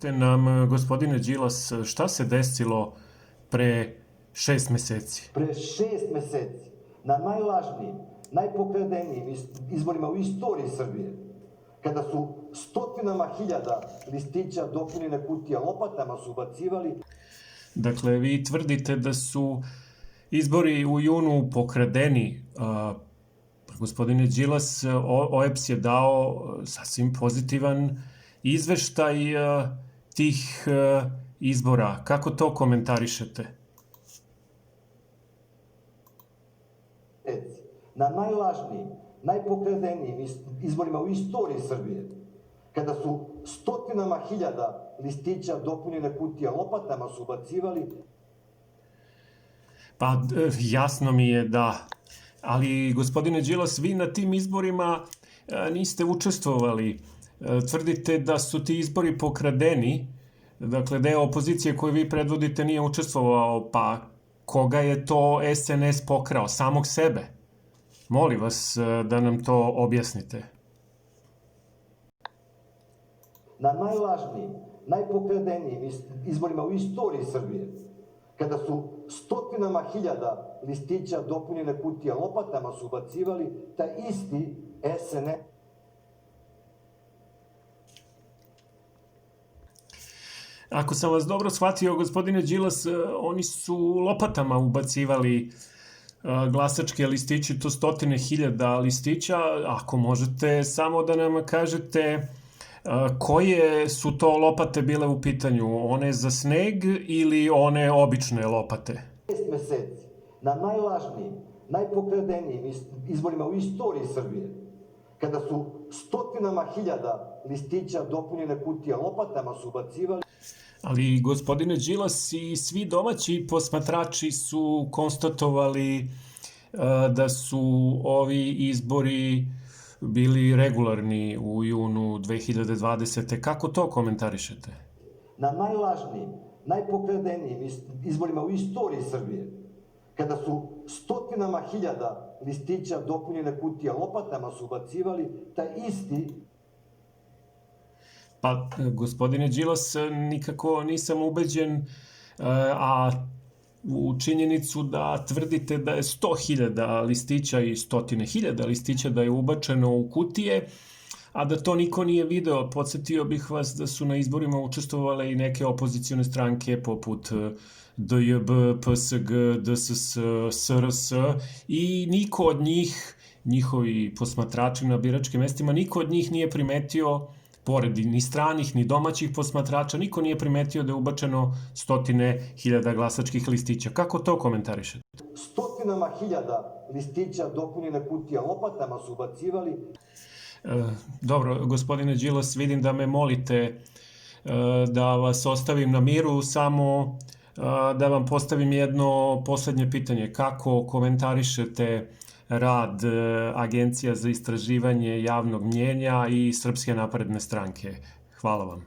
Kažite nam, gospodine Đilas, šta se desilo pre 6 meseci? Pre 6 meseci, na najlažnijim, najpokradenijim izborima u istoriji Srbije, kada su stotinama hiljada listića dopunjene kutije lopatama su ubacivali. Dakle, vi tvrdite da su izbori u junu pokradeni. Gospodine Đilas, OEBS je dao sasvim pozitivan izveštaj tih izbora. Kako to komentarišete? Na najlažnijim, najpokradenijim izborima u istoriji Srbije, kada su stotinama hiljada listića dopunjene kutije lopatama su ubacivali. Pa, jasno mi je da. Ali, gospodine Đilas, vi na tim izborima niste učestvovali. Tvrdite da su ti izbori pokradeni. Dakle, deo opozicije koju vi predvodite nije učestvovao. Pa, koga je to SNS pokrao? Samog sebe? Molim vas da nam to objasnite. Na najlažnijim, najpokradenijim izborima u istoriji Srbije, kada su stotinama hiljada listića dopunjene kutije lopatama su ubacivali, taj isti SNS. Ako sam vas dobro shvatio, gospodine Đilas, oni su lopatama ubacivali glasačke listiće, to stotine hiljada listića. Ako možete samo da nam kažete koje su to lopate bile u pitanju, one za sneg ili one obične lopate? 6 meseci, na najlažnijim, najpokradenijim izborima u istoriji Srbije, kada su stotinama hiljada listića dopunjene kutije lopatama su ubacivali. Ali, gospodine Đilas, i svi domaći posmatrači su konstatovali da su ovi izbori bili regularni u junu 2020. Kako to komentarišete? Na najlažnijim, najpokradenijim izborima u istoriji Srbije, kada su stotinama hiljada listića dopunjene kutije lopatama su ubacivali, taj isti. Pa, gospodine Đilas, nikako nisam ubeđen, a u činjenicu da tvrdite da je 100.000 listića i stotine hiljada listića da je ubačeno u kutije, a da to niko nije video. Podsetio bih vas da su na izborima učestvovale i neke opozicione stranke poput DJB, PSG, DSS, SRS i niko od njih, njihovi posmatrači na biračkim mestima, niko od njih nije primetio, pored ni stranih, ni domaćih posmatrača, niko nije primetio da je ubačeno stotine hiljada glasačkih listića. Kako to komentarišete? Stotinama hiljada listića dopunjene kutije lopatama su ubacivali. Dobro, gospodine Đilas, vidim da me molite da vas ostavim na miru, samo da vam postavim jedno poslednje pitanje. Kako komentarišete rad Agencija za istraživanje javnog mnjenja i Srpske napredne stranke? Hvala vam.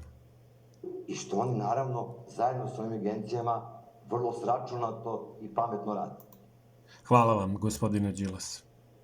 I što oni, naravno, zajedno s ovim agencijama vrlo sračunato i pametno rade. Hvala vam, gospodine Đilas.